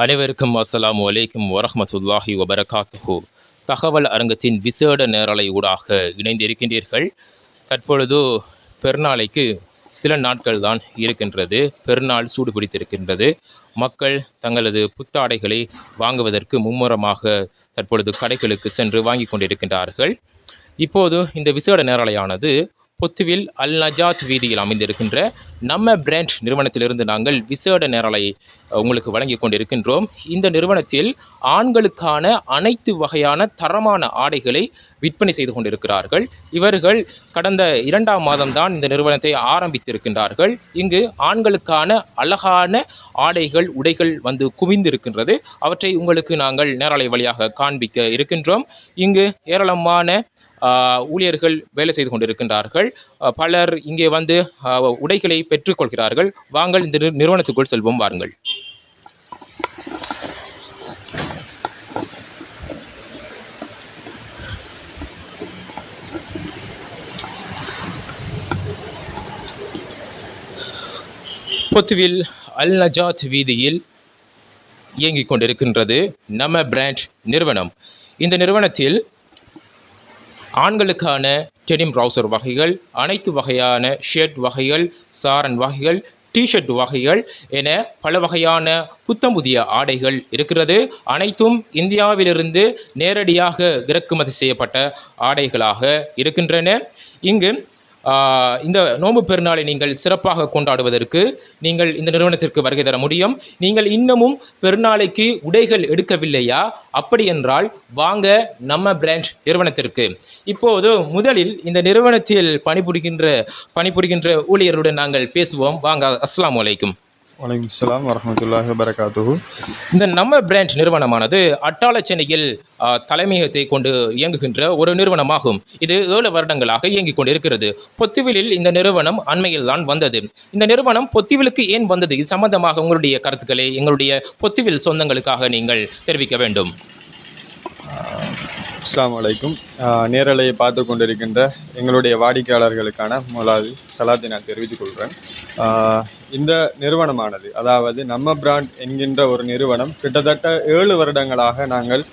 அனைவருக்கும் அஸ்ஸலாமு அலைக்கும் வரஹ்மத்துல்லாஹி வபரகாத்துஹு. தகவல் அரங்கத்தின் விசேட நேரலை ஊடாக இணைந்திருக்கின்றீர்கள். தற்பொழுது பெருநாளைக்கு சில நாட்கள் தான் இருக்கின்றது. பெருநாள் சூடு பிடித்திருக்கின்றது. மக்கள் தங்களது புத்தாடைகளை வாங்குவதற்கு மும்முரமாக தற்பொழுது கடைகளுக்கு சென்று வாங்கி கொண்டிருக்கின்றார்கள். இப்போது இந்த விசேட நேரலையானது பொத்துவில் அல் நஜாத் வீதியில் அமைந்திருக்கின்ற நம்ம பிராண்ட் நிறுவனத்திலிருந்து நாங்கள் விசேட நேரலை உங்களுக்கு வழங்கி கொண்டிருக்கின்றோம். இந்த நிறுவனத்தில் ஆண்களுக்கான அனைத்து வகையான தரமான ஆடைகளை விற்பனை செய்து கொண்டிருக்கிறார்கள். இவர்கள் கடந்த 2ஆம் மாதம்தான் இந்த நிறுவனத்தை ஆரம்பித்திருக்கின்றார்கள். இங்கு ஆண்களுக்கான அழகான ஆடைகள் உடைகள் வந்து குவிந்திருக்கின்றது. அவற்றை உங்களுக்கு நாங்கள் நேரலை வழியாக காண்பிக்க இருக்கின்றோம். இங்கு ஏராளமான ஊழியர்கள் வேலை செய்து கொண்டிருக்கின்றார்கள். பலர் இங்கே வந்து உடைகளை பெற்றுக்கொள்கிறார்கள். வாங்கள் இந்த நிறுவனத்துக்குள் செல்வோம், வாருங்கள். பொத்துவில் அல் நஜாத் வீதியில் இயங்கிக் கொண்டிருக்கின்றது நம்ம பிராண்ட் நிறுவனம். இந்த நிறுவனத்தில் ஆண்களுக்கான டெனிம் ட்ரவுசர் வகைகள், அனைத்து வகையான ஷர்ட் வகைகள், சாரன் வகைகள், டிஷர்ட் வகைகள் என பல வகையான புத்தம் புதிய ஆடைகள் இருக்கிறது. அனைத்தும் இந்தியாவிலிருந்து நேரடியாக இறக்குமதி செய்யப்பட்ட ஆடைகளாக இருக்கின்றன. இங்கு இந்த நோன்பு பெருநாளை நீங்கள் சிறப்பாக கொண்டாடுவதற்கு நீங்கள் இந்த நிறுவனத்திற்கு வருகை தர முடியும். நீங்கள் இன்னமும் பெருநாளைக்கு உடைகள் எடுக்கவில்லையா? அப்படி என்றால் வாங்க நம்ம பிராண்ட் நிறுவனத்திற்கு. இப்போது முதலில் இந்த நிறுவனத்தில் பணிபுரிகின்ற ஊழியருடன் நாங்கள் பேசுவோம். வாங்க. அஸ்ஸலாமு அலைக்கும். வலைக்கும் ஸலாம் வரஹ்மத்துல்லாஹி வபரகாத்துஹு. இந்த நம்ம பிராண்ட் நிறுவனமானது அட்டாள சென்னையில் தலைமையகத்தை கொண்டு இயங்குகின்ற ஒரு நிறுவனமாகும். இது 7 வருடங்களாக இயங்கிக் கொண்டிருக்கிறது. பொத்துவிலில் இந்த நிறுவனம் அண்மையில் தான் வந்தது. இந்த நிறுவனம் பொத்துவிலுக்கு ஏன் வந்தது? இது சம்பந்தமாக உங்களுடைய கருத்துக்களை எங்களுடைய பொத்துவில் சொந்தங்களுக்காக நீங்கள் தெரிவிக்க வேண்டும். அஸ்ஸலாமு அலைக்கும். நேரலையை பார்த்து கொண்டிருக்கின்ற எங்களுடைய வாடிக்கையாளர்களுக்கான முதலாவது சலாத்தை நான் தெரிவித்துக் கொள்கிறேன். இந்த நிறுவனமானது, அதாவது நம்ம பிராண்ட் என்கின்ற ஒரு நிறுவனம் கிட்டத்தட்ட 7 வருடங்களாக நாங்கள்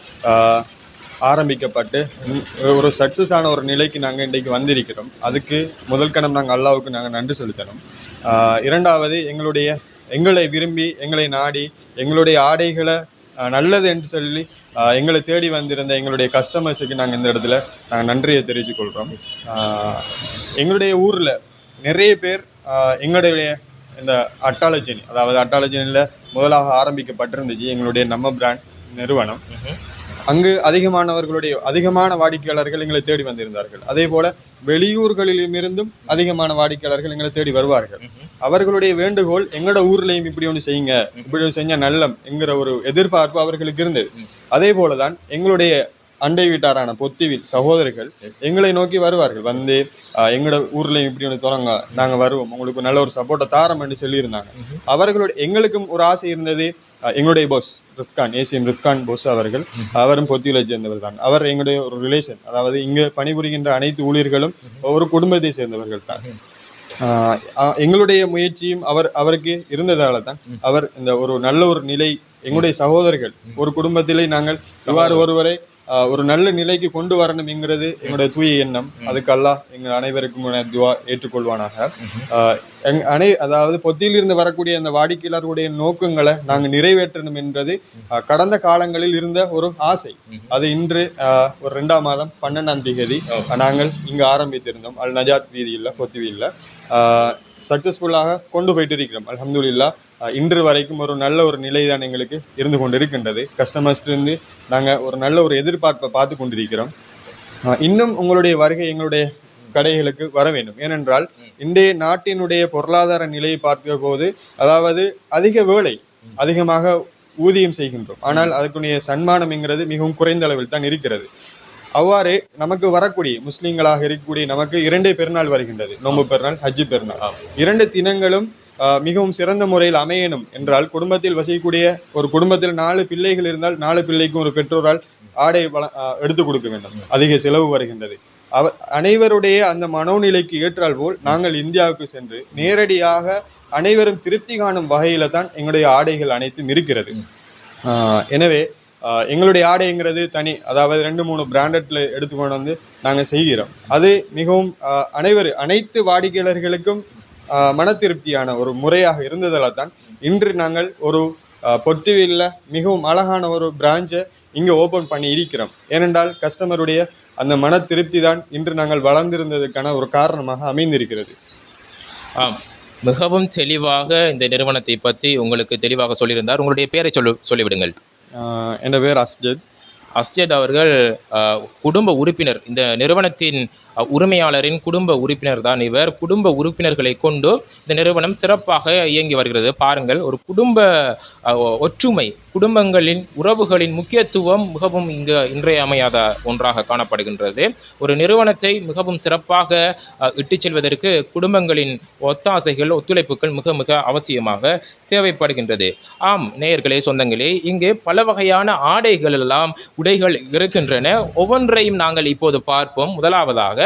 ஆரம்பிக்கப்பட்டு ஒரு சக்ஸஸான ஒரு நிலைக்கு நாங்கள் இன்றைக்கு வந்திருக்கிறோம். அதுக்கு முதல் கணம் நாங்கள் அல்லாவுக்கு நாங்கள் நன்றி செலுத்தணும். இரண்டாவது, எங்களை விரும்பி எங்களை நாடி எங்களுடைய ஆடைகளை நல்லது என்று சொல்லி எங்களை தேடி வந்திருந்த எங்களுடைய கஸ்டமர்ஸுக்கு நாங்கள் இந்த இடத்துல நாங்கள் நன்றியை தெரிவித்துக் கொள்கிறோம். எங்களுடைய ஊரில் நிறைய பேர் எங்களுடைய இந்த அட்டாலஜினி, அதாவது அட்டாலஜினியில் முதலாக ஆரம்பிக்கப்பட்டிருந்துச்சு எங்களுடைய நம்ம பிராண்ட் நிறுவனம். அங்கு அதிகமான வாடிக்கையாளர்கள் எங்களை தேடி வந்திருந்தார்கள். அதே போல வெளியூர்களிலுமிருந்தும் அதிகமான வாடிக்கையாளர்கள் எங்களை தேடி வருவார்கள். அவர்களுடைய வேண்டுகோள், எங்களோட ஊர்லையும் இப்படி ஒன்று செய்யுங்க, இப்படி ஒன்று செஞ்ச நல்லம் என்கிற ஒரு எதிர்பார்ப்பு அவர்களுக்கு இருந்தது. அதே போலதான் எங்களுடைய அண்டை வீட்டாரான பொத்துவில் சகோதரர்கள் எங்களை நோக்கி வருவார்கள். வந்து எங்களோட ஊர்ல இப்படி ஒன்று தொடங்க, நாங்க வருவோம், உங்களுக்கு நல்ல ஒரு சப்போர்ட்டை தாரம் என்று சொல்லியிருந்தாங்க. எங்களுக்கும் ஒரு ஆசை இருந்தது. எங்களுடைய பாஸ் ரிஃப்கான், ஏசிஎம் ரிஃப்கான் போஸ் அவரும் பொத்துவிலை சேர்ந்தவர் தான். அவர் எங்களுடைய ஒரு ரிலேஷன், அதாவது இங்கு பணிபுரிகின்ற அனைத்து ஊழியர்களும் ஒரு குடும்பத்தை சேர்ந்தவர்கள் தான். எங்களுடைய முயற்சியும் அவருக்கு இருந்ததால தான் அவர் இந்த ஒரு நல்ல ஒரு நிலை, எங்களுடைய சகோதரர்கள் ஒரு குடும்பத்திலே நாங்கள் இவ்வாறு ஒருவரை ஒரு நல்ல நிலைக்கு கொண்டு வரணும் என்கிறது எங்களுடைய தூய எண்ணம். அதுக்கு அல்லாஹ் எங்கள் அனைவருக்கும் துவா ஏற்றுக்கொள்வானாக. அதாவது பொத்தியிலிருந்து வரக்கூடிய அந்த வாடிக்கையாளர்களுடைய நோக்கங்களை நாங்கள் நிறைவேற்றணும் என்றது கடந்த காலங்களில் இருந்த ஒரு ஆசை. அது இன்று ஒரு 2ஆம் மாதம் 12ஆம் தேதி நாங்கள் இங்கு ஆரம்பித்திருந்தோம். அல் நஜாத் வீதியில் பொத்துவியில் சக்சஸ்ஃபுல்லாக கொண்டு போயிட்டு இருக்கிறோம். அல்ஹம்துலில்லாஹ். இன்று வரைக்கும் ஒரு நல்ல ஒரு நிலை தான் எங்களுக்கு இருந்து கொண்டிருக்கின்றது. கஸ்டமர்ஸ்லேருந்து நாங்கள் ஒரு நல்ல ஒரு எதிர்பார்ப்பை பார்த்து கொண்டிருக்கிறோம். இன்னும் உங்களுடைய வருகை எங்களுடைய கடைகளுக்கு வர வேண்டும். ஏனென்றால் இன்றைய நாட்டினுடைய பொருளாதார நிலையை பார்க்கிற போது, அதாவது அதிகமாக ஊதியம் செய்கின்றோம், ஆனால் அதுக்குரிய சன்மானம் என்கிறது மிகவும் குறைந்த அளவில் தான் இருக்கிறது. அவ்வாறு நமக்கு வரக்கூடிய முஸ்லீம்களாக இருக்கக்கூடிய நமக்கு 2 பெருநாள் வருகின்றது. நோன்பு பெருநாள், ஹஜ்ஜு பெருநாள். 2 தினங்களும் மிகவும் சிறந்த முறையில் அமையணும் என்றால், குடும்பத்தில் வசிக்கக்கூடிய ஒரு குடும்பத்தில் 4 பிள்ளைகள் இருந்தால் 4 பிள்ளைக்கும் ஒரு பெற்றோரால் ஆடை எடுத்துக் கொடுக்க வேண்டும். அதிக செலவு வருகின்றது. அனைவருடைய அந்த மனோநிலைக்கு ஏற்றால் போல் நாங்கள் இந்தியாவுக்கு சென்று நேரடியாக அனைவரும் திருப்தி காணும் வகையில தான் எங்களுடைய ஆடைகள் அனைத்தும் இருக்கிறது. எனவே எங்களுடைய ஆடைங்கிறது தனி, அதாவது 2-3 பிராண்டட்ல எடுத்துக்கொண்டு வந்து நாங்கள் செய்கிறோம். அது மிகவும் அனைத்து வாடிக்கையாளர்களுக்கும் மன திருப்தியான ஒரு முறையாக இருந்ததால் தான் இன்று நாங்கள் ஒரு பொத்துவில்ல மிகவும் அழகான ஒரு பிரான்ச்சை இங்கே ஓப்பன் பண்ணி இருக்கிறோம். ஏனென்றால் கஸ்டமருடைய அந்த மன திருப்தி தான் இன்று நாங்கள் வளர்ந்திருந்ததுக்கான ஒரு காரணமாக அமைந்திருக்கிறது. ஆம், மிகவும் தெளிவாக இந்த நிறுவனத்தை பற்றி உங்களுக்கு தெளிவாக சொல்லியிருந்தார். உங்களுடைய பேரை சொல்லிவிடுங்கள். என் பேர் அஸ்ஜத். அஸ்ஜத் அவர்கள் குடும்ப உறுப்பினர், இந்த நிறுவனத்தின் உரிமையாளரின் குடும்ப உறுப்பினர் தான் இவர். குடும்ப உறுப்பினர்களை கொண்டு இந்த நிறுவனம் சிறப்பாக இயங்கி வருகிறது. பாருங்கள், ஒரு குடும்ப ஒற்றுமை, குடும்பங்களின் உறவுகளின் முக்கியத்துவம் மிகவும் இன்றையமையாத ஒன்றாக காணப்படுகின்றது. ஒரு நிறுவனத்தை மிகவும் சிறப்பாக இட்டுச் செல்வதற்கு குடும்பங்களின் ஒத்தாசைகள், ஒத்துழைப்புகள் மிக மிக அவசியமாக தேவைப்படுகின்றது. ஆம் நேயர்களே, சொந்தங்களே, இங்கு பல வகையான ஆடைகள் எல்லாம், உடைகள் இருக்கின்றன. ஒவ்வொன்றையும் நாங்கள் இப்போது பார்ப்போம். முதலாவதாக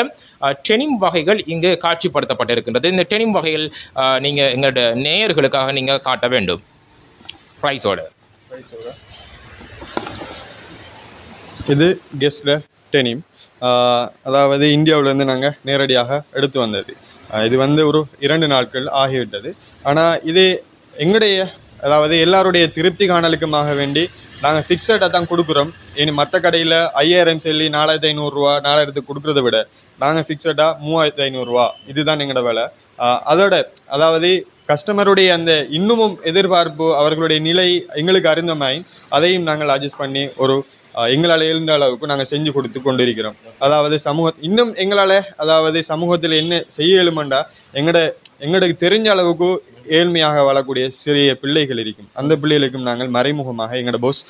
டெனிம் வகைகள் இங்கு காட்சிப்படுத்தப்பட்டிருக்கின்றது. இந்த டெனிம் வகைகள் நீங்கள் எங்களுடைய நேயர்களுக்காக நீங்கள் காட்ட வேண்டும். ப்ரைஸோட இது கெஸ்ட் டெனிம், அதாவது இந்தியாவிலேருந்து நாங்கள் நேரடியாக எடுத்து வந்தது. இது ஒரு 2 நாட்கள் ஆகிவிட்டது. ஆனால் இது எங்களுடைய, அதாவது எல்லாருடைய திருப்தி காணலுக்குமாக வேண்டி நாங்கள் ஃபிக்ஸடாக தான் கொடுக்குறோம். இனி மற்ற கடையில் 5000 சொல்லி 4500 ரூபா 4000 கொடுக்குறத விட நாங்கள் ஃபிக்ஸடாக 3500 ரூபா, இதுதான் எங்களோட விலை. அதோட அதாவது கஸ்டமருடைய அந்த இன்னமும் எதிர்பார்ப்பு, அவர்களுடைய நிலை எங்களுக்கு அறிந்தமாய் அதையும் நாங்கள் அட்ஜஸ்ட் பண்ணி ஒரு எங்களால் எழுந்த அளவுக்கு நாங்கள் செஞ்சு கொடுத்து கொண்டிருக்கிறோம். அதாவது இன்னும் எங்களால், அதாவது சமூகத்தில் என்ன செய்ய இயலுமெண்டா எங்களுக்கு தெரிஞ்ச அளவுக்கு ஏழ்மையாக வாழக்கூடிய சிறிய பிள்ளைகள் இருக்கும். அந்த பிள்ளைகளுக்கும் நாங்கள் மறைமுகமாக எங்களோட போஸ்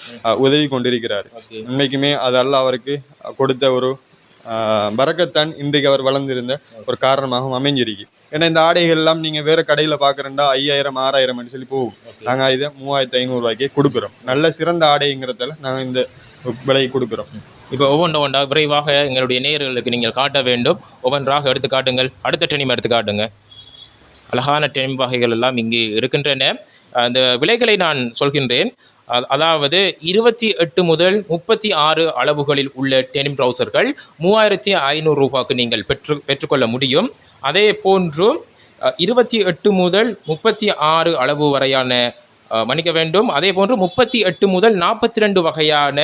உதவி கொண்டிருக்கிறார். உண்மைக்குமே அது அல்ல அவருக்கு கொடுத்த ஒரு பரக்கத்தான் இன்றைக்கு அவர் வளர்ந்திருந்த ஒரு காரணமாகவும் அமைஞ்சிருக்கு. ஏன்னா இந்த ஆடைகள் எல்லாம் நீங்கள் வேறு கடையில் பார்க்குறேன்டா 5000 6000 சொல்லி போகும். நாங்கள் இதை 3500 ரூபாய்க்கே கொடுக்குறோம். நல்ல சிறந்த ஆடைங்கிறதால நாங்கள் இந்த விலையை கொடுக்குறோம். இப்போ ஒவ்வொன்றா விரைவாக எங்களுடைய நேயர்களுக்கு நீங்கள் காட்ட வேண்டும். ஒவ்வொன்றாக எடுத்து காட்டுங்கள். அடுத்த டெனிம் எடுத்து காட்டுங்க. அழகான டெனிம் வகைகள் எல்லாம் இங்கு இருக்கின்றன. அந்த விலைகளை நான் சொல்கின்றேன். அதாவது 28 முதல் 36 அளவுகளில் உள்ள டெனிம் ட்ரௌசர்கள் 3500 ரூபாய்க்கு நீங்கள் பெற்றுக்கொள்ள முடியும். அதே போன்று 28 முதல் 36 அளவு வரையான மன்னிக்க வேண்டும், அதே போன்று 38 முதல் 42 வகையான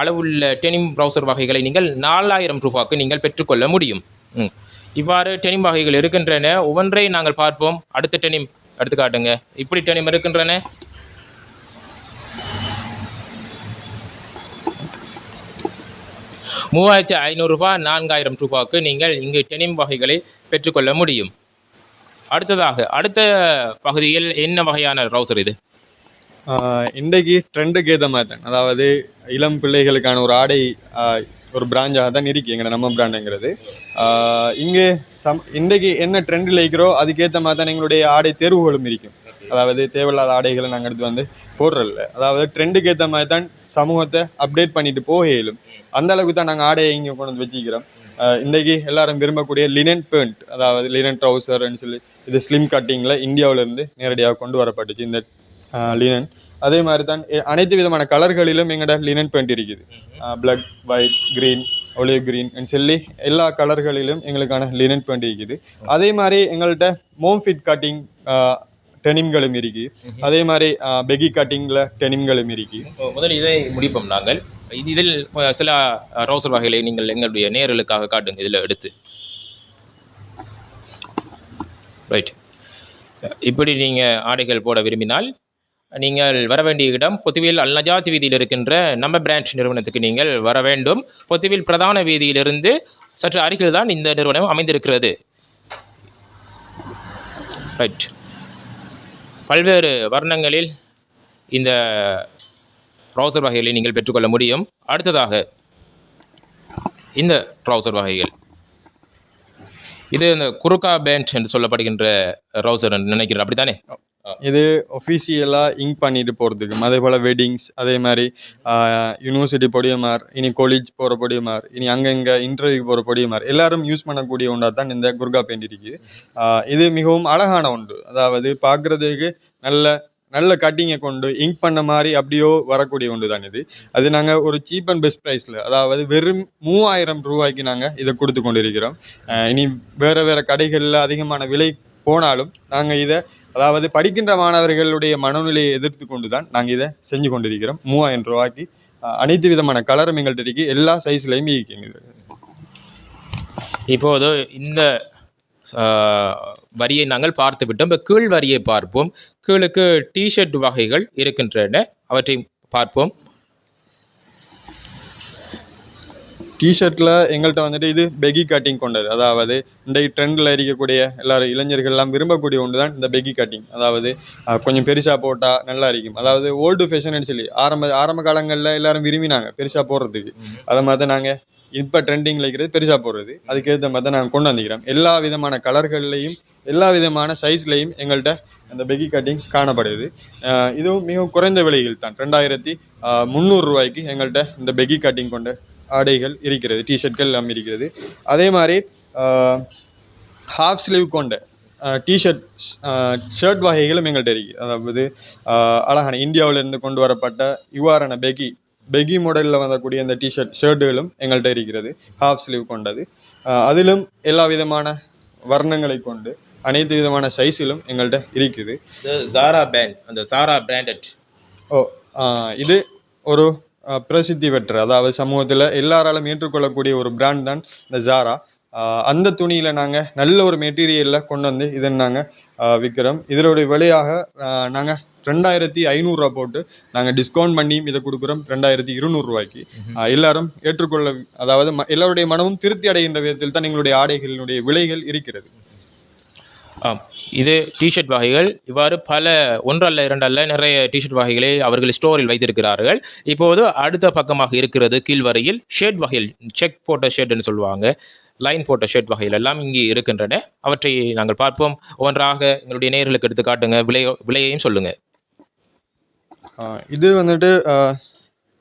அளவுள்ள டெனிம் ட்ரௌசர் வகைகளை நீங்கள் 4000 ரூபாய்க்கு நீங்கள் பெற்றுக்கொள்ள முடியும். இவ்வாறு டெனிம் வகைகள் இருக்கின்றன. ஒவ்வொன்றை நாங்கள் பார்ப்போம். அடுத்த டெனிம் எடுத்து காட்டுங்க. இப்படி டெனிம் இருக்கின்றன. ரூபாய் 4000 ரூபாய்க்கு நீங்கள் இங்கு டெனிம் வகைகளை பெற்றுக்கொள்ள முடியும். அடுத்த பகுதியில் என்ன வகையான ட்ரௌசர் இது? இன்றைக்கு ட்ரெண்டுக்கு ஏற்ற மாதிரி தான், அதாவது இளம் பிள்ளைகளுக்கான ஒரு ஆடை ஒரு பிராஞ்சாக தான் இருக்கு எங்களை நம்ம பிராண்டுங்கிறது. இங்கே இன்றைக்கு என்ன ட்ரெண்டில் இருக்கிறோ அதுக்கேற்ற மாதிரி தான் எங்களுடைய ஆடை தேர்வுகளும் இருக்கும். அதாவது தேவையில்லாத ஆடைகளை நாங்கள் எடுத்து வந்து போடுறதில்ல. அதாவது ட்ரெண்டுக்கு ஏற்ற மாதிரி தான் சமூகத்தை அப்டேட் பண்ணிட்டு போக இயலும். அந்த அளவுக்கு தான் நாங்கள் ஆடையை இங்கே கொண்டு வந்து வச்சுக்கிறோம். இன்றைக்கி எல்லாரும் விரும்பக்கூடிய லினன் பேண்ட், அதாவது லினன் ட்ரௌசர்ன்னு சொல்லி இது ஸ்லிம் கட்டிங்கில் இந்தியாவிலேருந்து நேரடியாக கொண்டு வரப்பட்டுச்சு இந்த லினன். அதே மாதிரி தான் அனைத்து விதமான கலர்களிலும் எங்களோட லினன் பேண்ட் இருக்குது. Black, white, green, olive green சொல்லி எல்லா கலர்களிலும் எங்களுக்கான லினன் பேண்ட் இருக்குது. அதே மாதிரி எங்கள்கிட்ட மோம் ஃபிட் கட்டிங் டெனிம்களும் இருக்கு. அதே மாதிரி பெகி கட்டிங்கில் டெனிம்களும் இருக்கு. முதல் இதை முடிப்போம் நாங்கள். இதில் சில ட்ரௌசர் வகைகளை நீங்கள் எங்களுடைய நேயர்களுக்காக காட்டுங்க. இதில் எடுத்து ரைட். இப்படி நீங்கள் ஆடைகள் போட விரும்பினால் நீங்கள் வர வேண்டிய இடம் பொத்துவில் அல் நஜாத் வீதியில் இருக்கின்ற நம்ம பிரான்ச் நிறுவனத்துக்கு நீங்கள் வர வேண்டும். பொத்துவில் பிரதான வீதியிலிருந்து சற்று அருகில் தான் இந்த நிறுவனம் அமைந்திருக்கிறது. ரைட். பல்வேறு வர்ணங்களில் இந்த ட்ரௌசர் வகைகளை நீங்கள் பெற்றுக்கொள்ள முடியும். அடுத்ததாக இந்த ட்ரௌசர் வகைகள், இது இந்த குருக்கா பேண்ட் என்று சொல்லப்படுகின்ற ட்ரௌசர் நினைக்கிறேன், அப்படித்தானே? இது ஒஃபிஷியலாக இங்க் பண்ணிட்டு போகிறதுக்கும், அதே போல் வெட்டிங்ஸ், அதே மாதிரி யூனிவர்சிட்டி பொடியமார், இனி காலேஜ் போகிற பொடியமார், இனி அங்கங்கே இன்டர்வியூ போகிற பொடியமார் எல்லாரும் யூஸ் பண்ணக்கூடிய ஒன்றாக தான் இந்த குர்கா பெயிண்ட் இருக்குது. இது மிகவும் அழகான ஒன்று. அதாவது பார்க்குறதுக்கு நல்ல நல்ல கட்டிங்கை கொண்டு இங்க் பண்ண மாதிரி அப்படியோ வரக்கூடிய ஒன்று தான் இது. அது நாங்கள் ஒரு சீப் அண்ட் பெஸ்ட் ப்ரைஸில், அதாவது வெறும் 3000 ரூபாய்க்கு நாங்கள் இதை கொடுத்து கொண்டு இருக்கிறோம். இனி வேறு வேறு கடைகளில் அதிகமான விலை போனாலும் நாங்கள் இதை, அதாவது படிக்கின்ற மாணவர்களுடைய மனநிலையை எதிர்த்து கொண்டு தான் நாங்கள் இதை செஞ்சு கொண்டிருக்கிறோம். 3000 ரூபாய்க்கு அனைத்து விதமான கலரும் எங்கள்கிட்ட இருக்கு, எல்லா சைஸ்லையும் இருக்குங்க. இப்போது இந்த வரியை நாங்கள் பார்த்து விட்டோம். இப்போ கீழ் வரியை பார்ப்போம். கீழுக்கு டிஷர்ட் வகைகள் இருக்கின்றன, அவற்றை பார்ப்போம். டிஷர்ட்டில் எங்கள்கிட்ட வந்துட்டு இது பெகி கட்டிங் கொண்டது, அதாவது இந்த ட்ரெண்டில் இருக்கக்கூடிய எல்லாரும் இளைஞர்கள்லாம் விரும்பக்கூடிய ஒன்று தான் இந்த பெகி கட்டிங். அதாவது கொஞ்சம் பெருசாக போட்டால் நல்லா இருக்கும். அதாவது ஓல்டு ஃபேஷன் சொல்லி ஆரம்ப காலங்களில் எல்லாரும் விரும்பினாங்க பெருசாக போடுறதுக்கு. அதை மாதிரி தான் நாங்கள் இப்போ ட்ரெண்டிங்கில் இருக்கிறது பெருசாக போடுறது. அதுக்கேற்ற மாதிரி தான் நாங்கள் கொண்டு வந்துக்கிறோம். எல்லா விதமான கலர்கள்லையும் எல்லா விதமான சைஸ்லையும் எங்கள்கிட்ட அந்த பெகி கட்டிங் காணப்படுது. இதுவும் மிகவும் குறைந்த விலைகள் தான். 2300 ரூபாய்க்கு எங்கள்கிட்ட இந்த பெகி கட்டிங் கொண்ட ஆடைகள் இருக்கிறது, டிஷர்ட்கள் எல்லாம் இருக்கிறது. அதே மாதிரி ஹாஃப் ஸ்லீவ் கொண்ட ஷர்ட் வகைகளும் எங்கள்கிட்ட இருக்குது. அதாவது அழகான இந்தியாவிலிருந்து கொண்டு வரப்பட்ட இவ்வாறான பெகி மாடலில் வரக்கூடிய அந்த ஷர்ட்டுகளும் எங்கள்கிட்ட இருக்கிறது, ஹாஃப் ஸ்லீவ் கொண்டது. அதிலும் எல்லா விதமான வர்ணங்களை கொண்டு அனைத்து விதமான சைஸிலும் எங்கள்கிட்ட இருக்குது. ஜாரா பிராண்ட், அந்த ஜாரா பிராண்டட். இது ஒரு பிரசித்தி பெற்ற, அதாவது சமூகத்தில் எல்லாராலும் ஏற்றுக்கொள்ளக்கூடிய ஒரு பிராண்ட் தான் இந்த ஜாரா. அந்த துணியில் நாங்கள் நல்ல ஒரு மெட்டீரியலில் கொண்டு வந்து இதை நாங்கள் விற்கிறோம். இதனுடைய விலையாக நாங்கள் 2500 ரூபா போட்டு நாங்கள் டிஸ்கவுண்ட் பண்ணி இதை கொடுக்குறோம் 2200 ரூபாய்க்கு. எல்லாரும் ஏற்றுக்கொள்ள, அதாவது எல்லாருடைய மனமும் திருப்தி அடைகின்ற விதத்தில் தான் எங்களுடைய ஆடைகளினுடைய விலைகள் இருக்கிறது. இது டிஷர்ட் வகைகள். இவ்வாறு பல ஒன்றல்ல இரண்டல்ல நிறைய டிஷர்ட் வகைகளை அவர்கள் ஸ்டோரில் வைத்திருக்கிறார்கள். இப்போது அடுத்த பக்கமாக இருக்கிறது கீழ்வரையில் ஷர்ட் வகைகள், செக் போட்ட ஷர்ட்னு சொல்லுவாங்க, லைன் போட்ட ஷர்ட் வகைகள் எல்லாம் இங்கே இருக்கின்றன. அவற்றை நாங்கள் பார்ப்போம். ஒன்றாக எங்களுடைய நேயர்களுக்கு எடுத்து காட்டுங்க, விலையையும் சொல்லுங்க. இது வந்துட்டு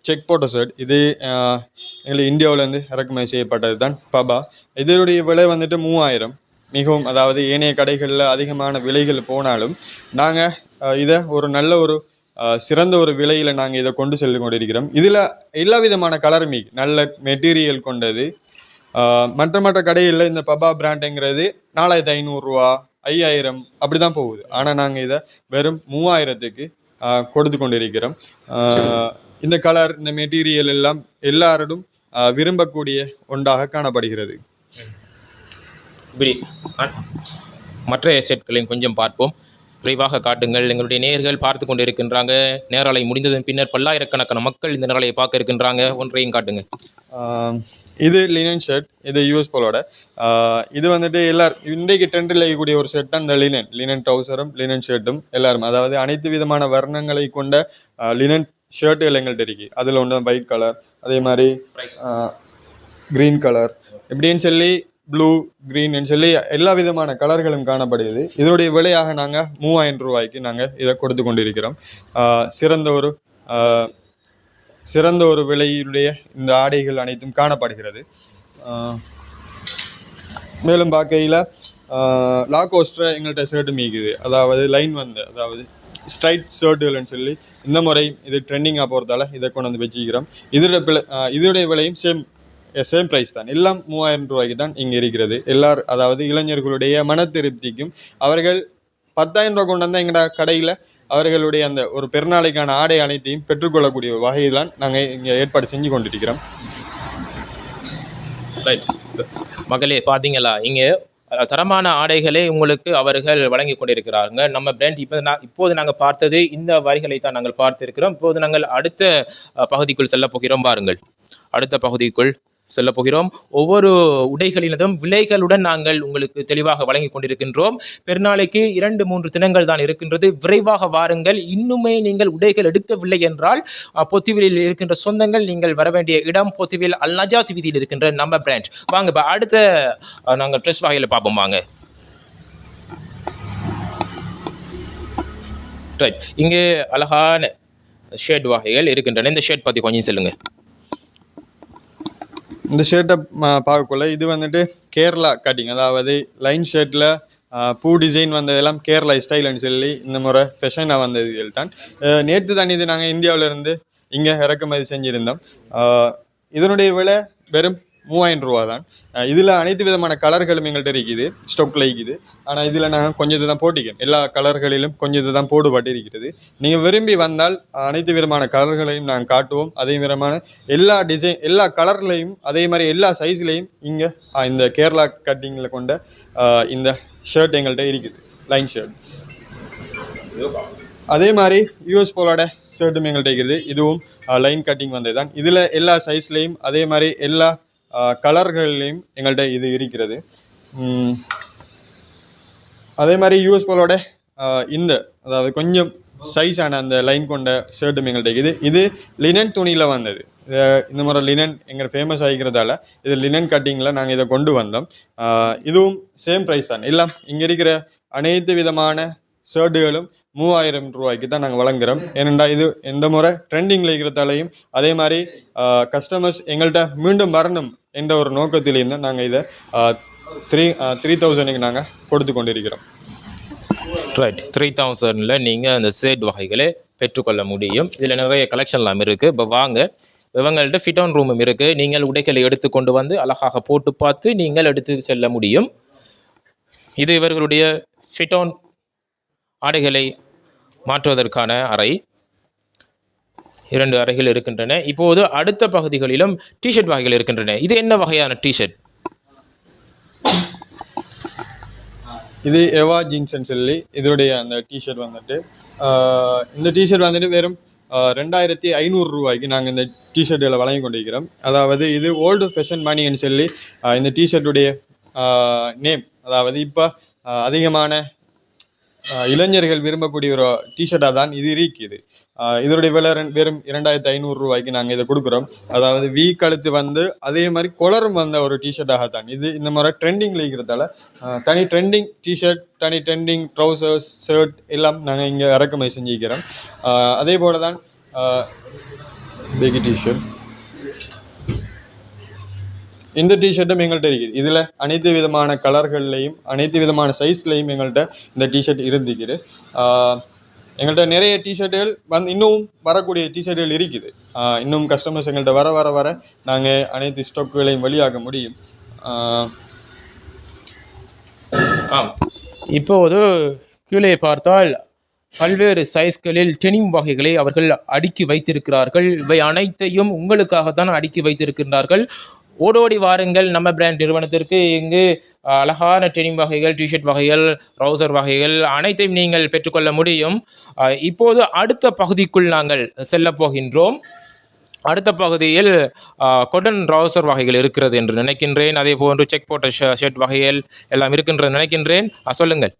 செக் போட்ட ஷர்ட். இது எங்களுக்கு இந்தியாவிலேருந்து இறக்குமதி செய்யப்பட்டது தான், பபா. இதனுடைய விலை வந்துட்டு 3000. மிகவும், அதாவது ஏனைய கடைகளில் அதிகமான விலைகள் போனாலும் நாங்கள் இதை ஒரு நல்ல ஒரு சிறந்த ஒரு விலையில் நாங்கள் இதை கொண்டு செல்லு கொண்டிருக்கிறோம். இதில் எல்லா விதமான கலருமே நல்ல மெட்டீரியல் கொண்டது. மற்ற கடைகளில் இந்த பபா பிராண்டுங்கிறது 4500 ரூபா, 5000 அப்படி தான் போகுது. ஆனால் நாங்கள் இதை வெறும் 3000க்கு கொடுத்து கொண்டிருக்கிறோம். இந்த கலர், இந்த மெட்டீரியல் எல்லாம் எல்லாரும் விரும்பக்கூடிய ஒன்றாக காணப்படுகிறது. இப்படி மற்ற செட்களையும் கொஞ்சம் பார்ப்போம். விரைவாக காட்டுங்கள். எங்களுடைய நேயர்கள் பார்த்து கொண்டு இருக்கின்றாங்க. நேரலை முடிந்ததன் பின்னர் பல்லாயிரக்கணக்கான மக்கள் இந்த நேரலை பார்க்க இருக்கின்றாங்க. ஒன்றையும் காட்டுங்க. இது லினன் ஷர்ட், இது யூஎஸ் போலோட. இது வந்துட்டு எல்லாரும் இன்றைக்கு ட்ரெண்டில் இருக்கக்கூடிய ஒரு ஷர்ட் தான் இந்த லினன் ட்ரௌசரும் லினன் ஷர்ட்டும். எல்லாரும், அதாவது அனைத்து விதமான வர்ணங்களை கொண்ட லினன் ஷர்ட்டுகள் எங்கள்கிட்ட இருக்கு. அதில் ஒன்று ஒயிட் கலர், அதே மாதிரி க்ரீன் கலர், இப்படின்னு சொல்லி ப்ளூ, க்ரீன்னு சொல்லி எல்லா விதமான கலர்களும் காணப்படுகிறது. இதனுடைய விலையாக நாங்கள் 3000 ரூபாய்க்கு நாங்கள் இதை கொடுத்து கொண்டிருக்கிறோம். சிறந்த ஒரு விலையுடைய இந்த ஆடைகள் அனைத்தும் காணப்படுகிறது. மேலும் பார்க்கையில் லாகோஸ்ட்ர எங்கள்கிட்ட ஷர்ட்டு மீக்குது, அதாவது லைன் அதாவது ஸ்ட்ரைட் ஷர்ட்டுகள்னு சொல்லி இந்த முறை இது ட்ரெண்டிங்காக போகிறதால இதை கொண்டு வந்து வச்சுக்கிறோம். இதோடைய விலையும் சேம் ப்ரைஸ் தான். எல்லாம் 3000 ரூபாய்க்கு தான் இங்கே இருக்கிறது. அதாவது இளைஞர்களுடைய மன திருப்திக்கும் அவர்கள் 10,000 ரூபா கொண்டு வந்தால் எங்களோட கடையில் அவர்களுடைய அந்த ஒரு பெருநாளைக்கான ஆடை அனைத்தையும் பெற்றுக்கொள்ளக்கூடிய வகையில் நாங்கள் இங்கே ஏற்பாடு செஞ்சு கொண்டிருக்கிறோம். மகளே, பார்த்தீங்களா, இங்கே தரமான ஆடைகளை உங்களுக்கு அவர்கள் வழங்கி கொண்டிருக்கிறாங்க. நம்ம பிராண்ட் இப்போது நாங்கள் பார்த்தது இந்த வரிகளை தான் நாங்கள் பார்த்திருக்கிறோம். இப்போது நாங்கள் அடுத்த பகுதிக்குள் செல்ல போகிறோம். பாருங்கள், அடுத்த பகுதிக்குள் செல்ல போகிறோம். ஒவ்வொரு உடைகளினதும் விலைகளுடன் நாங்கள் உங்களுக்கு தெளிவாக வழங்கி கொண்டிருக்கின்றோம். பெருநாளைக்கு 2-3 தினங்கள் தான் இருக்கின்றது. விரைவாக வாருங்கள். இன்னுமே நீங்கள் உடைகள் எடுக்கவில்லை என்றால் பொத்துவிலில் இருக்கின்ற சொந்தங்கள், நீங்கள் வர வேண்டிய இடம் பொத்துவில் அல் நஜாத் வீதியில் இருக்கின்ற நம்ம பிராண்ட். வாங்க இப்போ அடுத்த நாங்கள் ட்ரெஸ் வகையில் பார்ப்போம். வாங்க. ரைட், இங்கே அழகான ஷர்ட் வகைகள் இருக்கின்றன. இந்த ஷர்ட் பற்றி கொஞ்சம் சொல்லுங்கள். இந்த ஷர்ட்டை பார்க்கக்குள்ள இது வந்துட்டு கேரளா கட்டிங், அதாவது லைன் ஷர்ட்டில் பூ டிசைன் வந்ததெல்லாம் கேரளா ஸ்டைல்னு சொல்லி இந்த முறை ஃபெஷனாக வந்ததுகள் தான். நேற்று தான் இது நாங்கள் இந்தியாவிலேருந்து இங்கே இறக்குமதி செஞ்சுருந்தோம். இதனுடைய விலை வெறும் 3000 ரூபா தான். இதில் அனைத்து விதமான கலர்களும் எங்கள்கிட்ட இருக்குது, ஸ்டொக்கில் இருக்குது. ஆனால் இதில் நாங்கள் கொஞ்சத்தை தான் போட்டிக்கோம், எல்லா கலர்களிலும் கொஞ்சத்தை தான் போடுபட்டு இருக்கிறது. நீங்கள் விரும்பி வந்தால் அனைத்து விதமான கலர்களையும் நாங்கள் காட்டுவோம். அதே விதமான எல்லா டிசைன் எல்லா கலர்லையும் அதே மாதிரி எல்லா சைஸ்லேயும் இங்கே இந்த கேரளா கட்டிங்கில் கொண்ட இந்த ஷர்ட் எங்கள்கிட்ட இருக்குது, லைன் ஷர்ட். அதே மாதிரி யூஎஸ் போலோட ஷர்ட்டும் எங்கள்கிட்ட இருக்குது, இதுவும் லைன் கட்டிங் வந்தது தான். இதில் எல்லா சைஸ்லேயும் அதே மாதிரி எல்லா கலர்கள்லேயும் எங்கள்கிட்ட இது இருக்கிறது. அதே மாதிரி யூஎஸ் போலோட இந்த அதாவது கொஞ்சம் சைஸான அந்த லைன் கொண்ட ஷர்ட்டும் எங்கள்கிட்ட இருக்குது. இது லினன் துணியில் வந்தது. இந்த மாதிரி லினன் எங்கள் ஃபேமஸ் ஆகிக்கிறதால இது லினன் கட்டிங்கில் நாங்கள் இதை கொண்டு வந்தோம். இதுவும் சேம் ப்ரைஸ் தான். எல்லாம் இங்கே இருக்கிற அனைத்து விதமான ஷர்ட்டுகளும் 3000 ரூபாய்க்கு தான் நாங்கள் வழங்குகிறோம். ஏனெண்டா இது எந்த முறை ட்ரெண்டிங்கில் இருக்கிறதாலையும் அதே மாதிரி கஸ்டமர்ஸ் எங்கள்கிட்ட மீண்டும் வரணும் என்ற ஒரு நோக்கத்திலேருந்து நாங்கள் இதை 3000க்கு நாங்கள் கொடுத்து கொண்டிருக்கிறோம். ரைட், 3000ல் நீங்கள் அந்த ஷர்ட் வகைகளை பெற்றுக்கொள்ள முடியும். இதில் நிறைய கலெக்ஷன்லாம் இருக்குது. இப்போ வாங்க, இவங்கள்ட்ட ஃபிட் ஆன் ரூமும் இருக்குது. நீங்கள் உடைகளை எடுத்து கொண்டு வந்து அழகாக போட்டு பார்த்து நீங்கள் எடுத்து செல்ல முடியும். இது இவர்களுடைய ஃபிட் ஆன் ஆடைகளை மாற்றுவதற்கான அறை. 2 அறைகள் இருக்கின்றன. இப்போது அடுத்த பகுதிகளிலும் டிஷர்ட் வகைகள் இருக்கின்றன. இது என்ன வகையான டிஷர்ட்? இது எவா ஜீன்ஸ்ன்னு சொல்லி இதோடைய அந்த டிஷர்ட் வந்துட்டு இந்த டிஷர்ட் வந்துட்டு வெறும் 2500 ரூபாய்க்கு நாங்கள் இந்த டிஷர்ட்டுகளை வழங்கி கொண்டிருக்கிறோம். அதாவது இது ஓல்டு ஃபேஷன் மணின்னு சொல்லி இந்த டிஷர்ட்டுடைய நேம். அதாவது இப்போ அதிகமான இளைஞர்கள் விரும்பக்கூடிய ஒரு டிஷர்ட்டாக தான் இது இருக்குது. இதோடைய விலை வெறும் 2500 ரூபாய்க்கு நாங்கள் இதை கொடுக்குறோம். அதாவது வீ கழுத்து வந்து அதே மாதிரி கொலரும் வந்த ஒரு டிஷர்ட்டாக தான் இது இந்த மாதிரி ட்ரெண்டிங்கில் இருக்கிறதால தனி ட்ரெண்டிங் டிஷர்ட், தனி ட்ரெண்டிங் ட்ரௌசர்ஸ், ஷர்ட் எல்லாம் நாங்கள் இங்கே இறக்குமதி செஞ்சுக்கிறோம். அதே போல் தான் பெகி டிஷர்ட், இந்த டிஷர்ட்டும் எங்கள்கிட்ட இருக்குது. இதில் அனைத்து விதமான கலர்கள்லையும் அனைத்து விதமான சைஸ்லையும் எங்கள்கிட்ட இந்த டிஷர்ட் இருந்துக்குது. எங்கள்கிட்ட நிறைய டிஷர்ட்டுகள் இன்னும் வரக்கூடிய டிஷர்ட்டுகள் இருக்குது. இன்னும் கஸ்டமர்ஸ் எங்கள்கிட்ட வர வர வர நாங்கள் அனைத்து ஸ்டாக்குகளையும் வெளியாக முடியும். இப்போது கீழே பார்த்தால் பல்வேறு சைஸ்களில் டெனிம் வகைகளை அவர்கள் அடுக்கி வைத்திருக்கிறார்கள். இவை அனைத்தையும் உங்களுக்காகத்தான் அடுக்கி வைத்திருக்கின்றார்கள். ஓடோடி வாருங்கள் நம்ம பிராண்ட் நிறுவனத்திற்கு. இங்கு அழகான டெனிம் வகைகள், டிஷர்ட் வகைகள், ட்ரௌசர் வகைகள் அனைத்தையும் நீங்கள் பெற்றுக்கொள்ள முடியும். இப்போது அடுத்த பகுதிக்குள் நாங்கள் செல்ல போகின்றோம். அடுத்த பகுதியில் கொட்டன் ட்ரௌசர் வகைகள் இருக்கிறது என்று நினைக்கின்றேன். அதே போன்று செக் போட்ட ஷர்ட் வகைகள் எல்லாம் இருக்கின்றது நினைக்கின்றேன். சொல்லுங்கள்.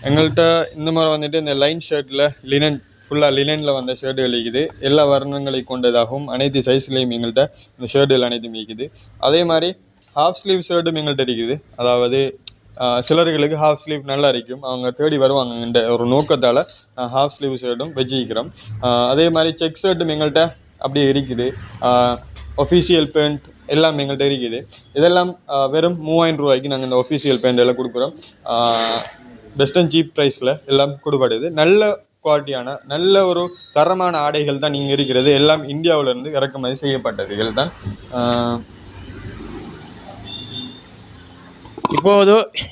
எங்கள்கிட்ட இந்த மாதிரி வந்துட்டு இந்த லைன் ஷர்ட்டில் லினன் ஃபுல்லாக லினனில் வந்த ஷர்ட்டுகள் இருக்குது. எல்லா வர்ணங்களை கொண்டதாகவும் அனைத்து சைஸ்லேயும் எங்கள்கிட்ட இந்த ஷர்ட்டுகள் அனைத்தும் இருக்குது. அதே மாதிரி ஹாஃப் ஸ்லீவ் ஷர்ட்டும் எங்கள்கிட்ட இருக்குது. அதாவது சிலர்களுக்கு ஹாஃப் ஸ்லீவ் நல்லா இருக்கும், அவங்க தேடி வருவாங்கன்ற ஒரு நோக்கத்தால் ஹாஃப் ஸ்லீவ் ஷர்ட்டும் வச்சுக்கிறோம். அதே மாதிரி செக் ஷர்ட்டும் எங்கள்கிட்ட அப்படியே இருக்குது. ஒஃபிஷியல் பேண்ட் எல்லாம் எங்கள்கிட்ட இருக்குது. இதெல்லாம் வெறும் 3000 ரூபாய்க்கு நாங்கள் இந்த ஒஃபிஷியல் பேண்ட் எல்லாம் கொடுக்குறோம். பெஸ்ட் அண்ட் சீப் ப்ரைஸில் எல்லாம் கொடுப்படுது. நல்ல குவாலிட்டியான நல்ல ஒரு தரமான ஆடைகள் தான் இங்கே இருக்கிறது. எல்லாம் இந்தியாவிலிருந்து இறக்குமதி செய்யப்பட்டதுகள் தான்.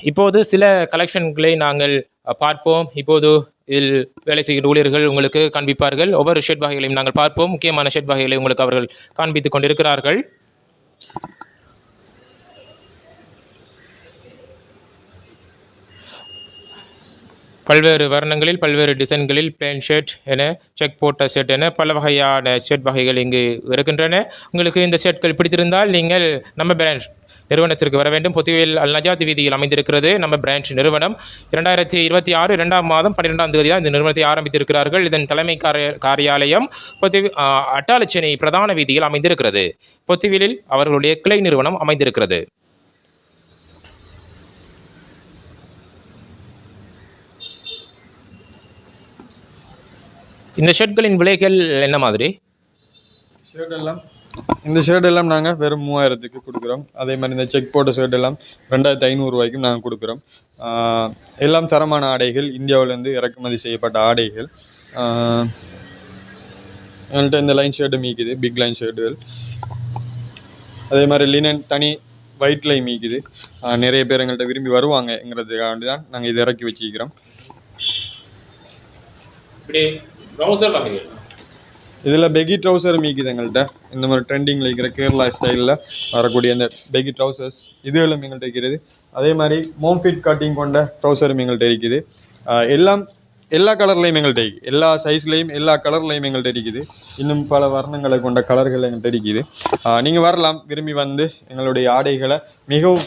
இப்போது சில கலெக்ஷன்களை நாங்கள் பார்ப்போம். இப்போது இதில் வேலை செய்கிற ஊழியர்கள் உங்களுக்கு காண்பிப்பார்கள். ஒவ்வொரு ஷர்ட் வகைகளையும் நாங்கள் பார்ப்போம். முக்கியமான ஷர்ட் வகைகளை உங்களுக்கு அவர்கள் காண்பித்துக் கொண்டிருக்கிறார்கள். பல்வேறு வர்ணங்களில் பல்வேறு டிசைன்களில் பிளேன் ஷர்ட் என, செக் போட்ட ஷர்ட் என பல வகையான ஷர்ட் வகைகள் இங்கு இருக்கின்றன. உங்களுக்கு இந்த ஷர்ட்கள் பிடித்திருந்தால் நீங்கள் நம்ம பிராண்ட் நிறுவனத்திற்கு வர வேண்டும். பொத்துவில் அல் நஜாத் வீதியில் அமைந்திருக்கிறது நம்ம பிராண்ட் நிறுவனம். 2026 2ஆம் மாதம் 12ஆம் தேதி தான் இந்த நிறுவனத்தை ஆரம்பித்திருக்கிறார்கள். இதன் தலைமை காரியாலயம் அட்டாளச்சேனை பிரதான வீதியில் அமைந்திருக்கிறது. பொத்துவிலில் அவர்களுடைய கிளை நிறுவனம் அமைந்திருக்கிறது. இந்த ஷர்ட்களின் விலைகள் என்ன மாதிரி? ஷர்ட் எல்லாம் இந்த ஷர்ட் எல்லாம் நாங்கள் வெறும் 3000க்கு கொடுக்குறோம். அதே மாதிரி இந்த செக் போட்ட ஷர்ட் எல்லாம் 2500 ரூபாய்க்கும் நாங்கள் கொடுக்குறோம். எல்லாம் தரமான ஆடைகள், இந்தியாவிலேருந்து இறக்குமதி செய்யப்பட்ட ஆடைகள். எங்கள்கிட்ட இந்த லைன் ஷர்ட்டு மீக்குது, பிக் லைன் ஷர்ட்டுகள். அதே மாதிரி லினன் தனி ஒயிட் லைன் மீக்குது. நிறைய பேர் எங்கள்கிட்ட விரும்பி வருவாங்கங்கிறதுக்காண்டி தான் நாங்கள் இதை இறக்கி வச்சுக்கிறோம். இதில் பெகி ட்ரௌசர் மீக்குது எங்கள்கிட்ட. இந்த மாதிரி ட்ரெண்டிங்கில் இருக்கிற கேரளா ஸ்டைலில் வரக்கூடிய இந்த பெகி ட்ரௌசர்ஸ் இதுகளும் எங்கள்கிட்ட இருக்கிறது. அதே மாதிரி மோம்ஃபிட் கட்டிங் கொண்ட ட்ரௌசரும் எங்கள்கிட்ட இருக்குது. எல்லா கலர்லையும் எங்கள்கிட்ட இருக்குது, எல்லா சைஸ்லையும் எல்லா கலர்லையும் எங்கள்கிட்ட இருக்குது. இன்னும் பல வர்ணங்களை கொண்ட கலர்கள் எங்கள்கிட்ட இருக்குது. நீங்கள் வரலாம், விரும்பி வந்து எங்களுடைய ஆடைகளை மிகவும்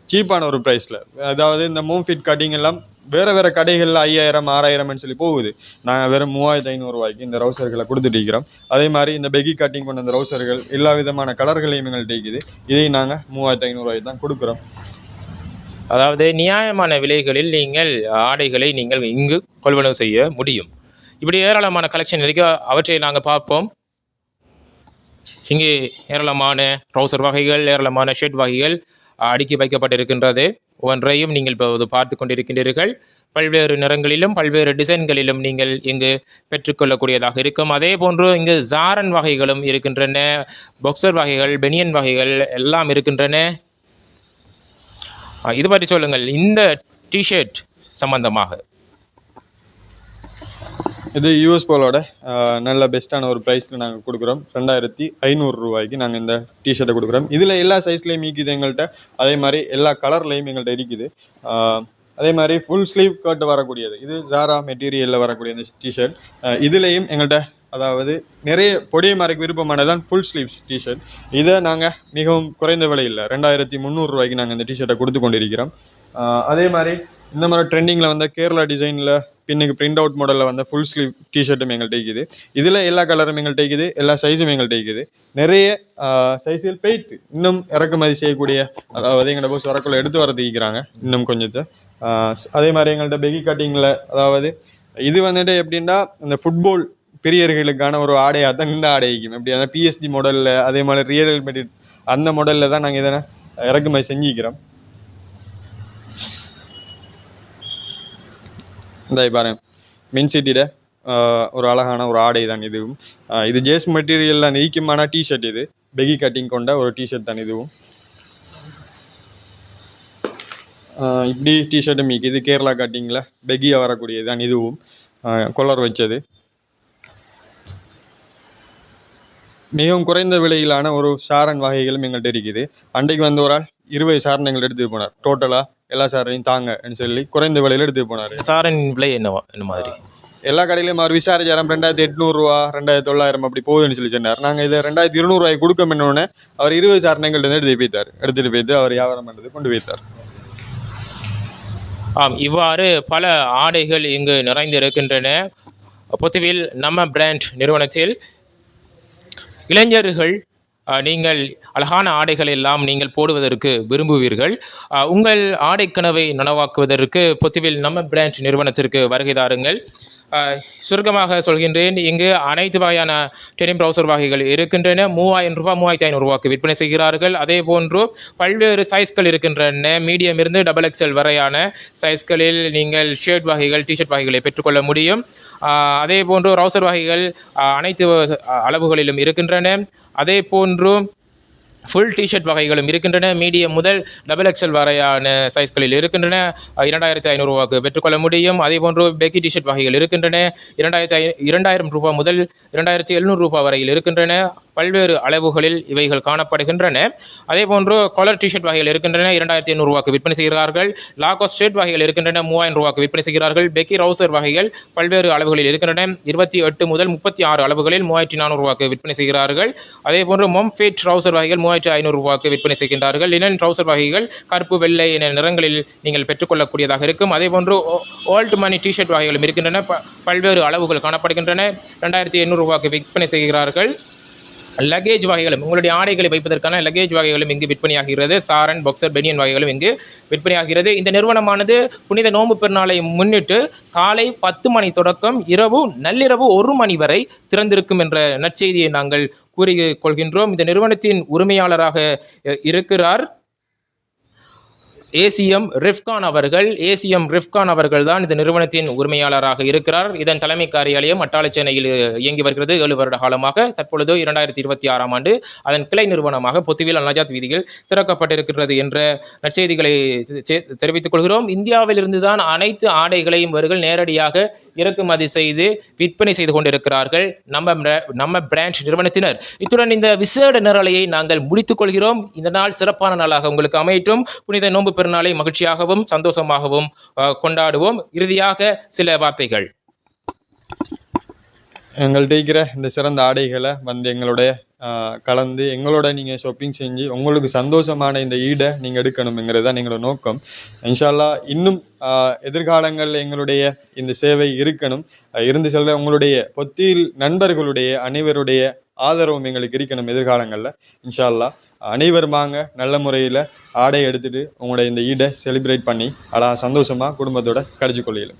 சீப்பான ஒரு ப்ரைஸில், அதாவது இந்த மோம்ஃபிட் கட்டிங் எல்லாம் வேறு கடைகளில் 5000 6000 சொல்லி போகுது. நாங்கள் வெறும் 3500 ரூபாய்க்கு இந்த ரவுசர்களை கொடுத்துட்டு இருக்கிறோம். அதே மாதிரி இந்த பெகி கட்டிங் கொண்ட இந்த ரவுசர்கள் எல்லா விதமான கலர்களையும் எங்கள்கிட்ட இருக்குது. இதை நாங்கள் 3500 ரூபாய்க்கு தான் கொடுக்குறோம். அதாவது நியாயமான விலைகளில் நீங்கள் ஆடைகளை நீங்கள் இங்கு கொள்வனவு செய்ய முடியும். இப்படி ஏராளமான கலெக்ஷன் இருக்கு, அவற்றை நாங்கள் பார்ப்போம். இங்கே ஏராளமான ட்ரௌசர் வகைகள், ஏராளமான ஷர்ட் வகைகள் அடுக்கி வைக்கப்பட்டிருக்கின்றது. ஒன்றையும் நீங்கள் இப்போது பார்த்து கொண்டிருக்கின்றீர்கள். பல்வேறு நிறங்களிலும் பல்வேறு டிசைன்களிலும் நீங்கள் இங்கு பெற்றுக்கொள்ளக்கூடியதாக இருக்கும். அதே போன்று இங்கு ஜாரன் வகைகளும் இருக்கின்றன, பாக்ஸர் வகைகள், பெனியன் வகைகள் எல்லாம் இருக்கின்றன. இது பற்றி சொல்லுங்கள், இந்த டிஷர்ட் சம்பந்தமாக. இது யூஎஸ் போலோட நல்ல பெஸ்ட்டான ஒரு ப்ரைஸில் நாங்கள் கொடுக்குறோம். 2500 ரூபாய்க்கு நாங்கள் இந்த டிஷர்ட்டை கொடுக்குறோம். இதில் எல்லா சைஸ்லேயும் மீக்குது எங்கள்கிட்ட. அதே மாதிரி எல்லா கலர்லேயும் எங்கள்கிட்ட இருக்குது. அதே மாதிரி ஃபுல் ஸ்லீவ் கட் வரக்கூடியது, இது ஜாரா மெட்டீரியலில் வரக்கூடிய இந்த டிஷர்ட். இதுலேயும் எங்கள்கிட்ட அதாவது நிறைய பொடிய மாறைக்கு விருப்பமானதான் ஃபுல் ஸ்லீவ்ஸ் டிஷர்ட். இதை நாங்கள் மிகவும் குறைந்த விலையில் 2300 ரூபாய்க்கு நாங்கள் இந்த டிஷர்ட்டை கொடுத்து கொண்டிருக்கிறோம். அதே மாதிரி இந்த மாதிரி ட்ரெண்டிங்கில் வந்த கேரளா டிசைனில் பின்னுக்கு பிரிண்ட் அவுட் மாடலில் வந்த ஃபுல் ஸ்லீவ் டிஷர்ட்டும் எங்கள்கிட்ட இருக்குது. இதில் எல்லா கலரும் எங்கள்கிட்ட இருக்குது, எல்லா சைஸும் எங்கள்கிட்ட இருக்குது. நிறைய சைஸில் பெய்த்து இன்னும் இறக்குமதி செய்யக்கூடிய, அதாவது எங்கள்கிட்ட போய் வரக்குள்ள எடுத்து வரதுக்கிறாங்க இன்னும் கொஞ்சத்தை. அதே மாதிரி எங்கள்கிட்ட பெகி கட்டிங்கில், அதாவது இது வந்துட்டு எப்படின்னா இந்த ஃபுட்பால் பிரியர்களுக்கான ஒரு ஆடையாக தான் இந்த ஆடைக்கும். எப்படி அந்த பிஎஸ்டி மாடலில், அதே மாதிரி ரியல் மெட்டீரியல் அந்த மாடலில் தான் நாங்கள் இதனை இறக்குமதி செஞ்சுக்கிறோம். இந்த பாருங்க, மின்சிட்டியோட ஒரு அழகான ஒரு ஆடை தான் இதுவும். இது ஜேஸ் மெட்டீரியலில் நீக்குமான டிஷர்ட். இது பெகி கட்டிங் கொண்ட ஒரு டிஷர்ட் தான் இதுவும். இப்படி டிஷர்ட்டும் மீக்கு, இது கேரளா கட்டிங்கில் பெகியாக வரக்கூடியது தான் இதுவும். கொலர் வச்சது, மிகவும் குறைந்த விலையிலான ஒரு சாரன் வகைகளும் எங்கள்கிட்ட இருக்குது. அன்றைக்கு வந்து ஒரு ஆள் 20 சாரன் எங்கள்கிட்ட எடுத்து போனார். டோட்டலாக எல்லா சாரனையும் தாங்கன்னு சொல்லி குறைந்த விலையில் எடுத்து போனார். சாரன் விலை என்ன மாதிரி? எல்லா கடையிலையும் அவர் விசாரிச்சாரம் 2800 ரூபா 2900 அப்படி போகுதுன்னு சொல்லி சொன்னார். நாங்கள் இதை 2200 ரூபாய்க்கு கொடுக்க முன்னோடனே அவர் 20 சாரனை எங்கள்கிட்ட எடுத்துகிட்டு போய்த்து அவர் வியாபாரம் பண்ணுறது கொண்டு போய்த்தார். ஆம், இவ்வாறு பல ஆடைகள் இங்கு நிறைந்திருக்கின்றன. பொதுவில் நம்ம பிராண்ட் நிறுவனத்தில் இளைஞர்கள் நீங்கள் அழகான ஆடைகள் எல்லாம் நீங்கள் போடுவதற்கு விரும்புவீர்கள். உங்கள் ஆடை கனவை நனவாக்குவதற்கு பொதுவில் நம்ம பிராண்ட் நிறுவனத்திற்கு வருகை தாருங்கள். சுருக்கமாக சொல்கின்றேன், இங்கு அனைத்து வகையான டெனிம் ட்ரௌசர் வகைகள் இருக்கின்றன. 3000 ரூபாய் 3500 ரூபாய்க்கு விற்பனை செய்கிறார்கள். அதே போன்று பல்வேறு சைஸ்கள் இருக்கின்றன. மீடியம் இருந்து XXL வரையான சைஸ்களில் நீங்கள் ஷர்ட் வகைகள், டிஷர்ட் வகைகளை பெற்றுக்கொள்ள முடியும். அதே போன்று ட்ரௌசர் வகைகள் அனைத்து அளவுகளிலும் இருக்கின்றன. அதே போன்று ஃபுல் டிஷர்ட் வகைகளும் இருக்கின்றன. மீடியம் முதல் XXL வரையான சைஸ்களில் இருக்கின்றன. 2500 ரூபாய்க்கு பெற்றுக்கொள்ள முடியும். அதே போன்று பெக்கி டிஷர்ட் வகைகள் இருக்கின்றன. 2000 ரூபாய் முதல் 2700 ரூபாய் வரையில் இருக்கின்றன. பல்வேறு அளவுகளில் இவைகள் காணப்படுகின்றன. அதே போன்று காலர் டிஷர்ட் வகைகள் இருக்கின்றன. 2500 ரூபாய்க்கு விற்பனை செய்கிறார்கள். லாகோஸ் ஷர்ட் வகைகள் இருக்கின்றன. 3000 ரூபாய்க்கு விற்பனை செய்கிறார்கள். பெக்கி ரவுசர் வகைகள் பல்வேறு அளவுகளில் இருக்கின்றன. 28 முதல் 36 அளவுகளில் 3400 ரூபாய்க்கு விற்பனை செய்கிறார்கள். அதே போன்று மோம்ஃபிட் ரவுசர் வகைகள் 3500 ரூபாய்க்கு விற்பனை செய்கின்றார்கள். லினன் ட்ரௌசர் வகைகள் கருப்பு, வெள்ளை என நிறங்களில் நீங்கள் பெற்றுக்கொள்ளக்கூடியதாக இருக்கும். அதே போன்று ஓல்ட் மணி டிஷர்ட் வகைகளும் இருக்கின்றன. பல்வேறு அளவுகள் காணப்படுகின்றன. 2800 ரூபாய்க்கு விற்பனை செய்கிறார்கள். லக்கேஜ் வகைகளும் உங்களுடைய ஆடைகளை வைப்பதற்கான லக்கேஜ் வகைகளும் இங்கு விற்பனையாகிறது. சாரன், பாக்ஸர், பெனியன் வகைகளும் இங்கு விற்பனையாகிறது. இந்த நிறுவனமானது புனித நோன்பு பெருநாளை முன்னிட்டு காலை 10 மணி தொடக்கம் நள்ளிரவு 1 மணி வரை திறந்திருக்கும் என்ற நற்செய்தியை நாங்கள் கூறிக்கொள்கின்றோம். இந்த நிறுவனத்தின் உரிமையாளராக இருக்கிறார் ஏசிஎம் ரிஃப்கான் அவர்கள் தான் இந்த நிறுவனத்தின் உரிமையாளராக இருக்கிறார். இதன் தலைமை காரியாலயம் அட்டாளச்சேனையில் இயங்கி வருகிறது 7 வருட காலமாக. தற்பொழுது 2026ஆம் ஆண்டு அதன் கிளை நிறுவனமாக பொத்துவில் அல்நஜாத் வீதியில் திறக்கப்பட்டிருக்கிறது என்ற நற்செய்திகளை தெரிவித்துக் கொள்கிறோம். இந்தியாவிலிருந்து தான் அனைத்து ஆடைகளையும் இவர்கள் நேரடியாக இறக்குமதி செய்து விற்பனை செய்து கொண்டிருக்கிறார்கள் நம்ம பிராண்ட் நிறுவனத்தினர். இத்துடன் இந்த விசேட நிரலையை நாங்கள் முடித்துக் கொள்கிறோம். இந்த நாள் சிறப்பான நாளாக உங்களுக்கு அமையட்டும். புனித நோன்பு பெருநாளை மகிழ்ச்சியாகவும் சந்தோஷமாகவும் கொண்டாடுவோம். இறுதியாக சில வார்த்தைகள். எங்கள்கிட்ட இருக்கிற இந்த சிறந்த ஆடைகளை எங்களுடைய கலந்து எங்களோட நீங்கள் ஷாப்பிங் செஞ்சு உங்களுக்கு சந்தோஷமான இந்த ஈடை நீங்கள் எடுக்கணுங்கிறது தான் எங்களோட நோக்கம். இன்ஷா அல்லாஹ் இன்னும் எதிர்காலங்களில் எங்களுடைய இந்த சேவை இருந்து செல்ல உங்களுடைய பொத்தியில் நண்பர்களுடைய அனைவருடைய ஆதரவும் எங்களுக்கு இருக்கணும் எதிர்காலங்களில். இன்ஷா அல்லாஹ் அனைவரும் வாங்க, நல்ல முறையில் ஆடை எடுத்துகிட்டு உங்களுடைய இந்த ஈடை செலிப்ரேட் பண்ணி சந்தோஷமாக குடும்பத்தோட கழிச்சு கொள்ளையிலும்.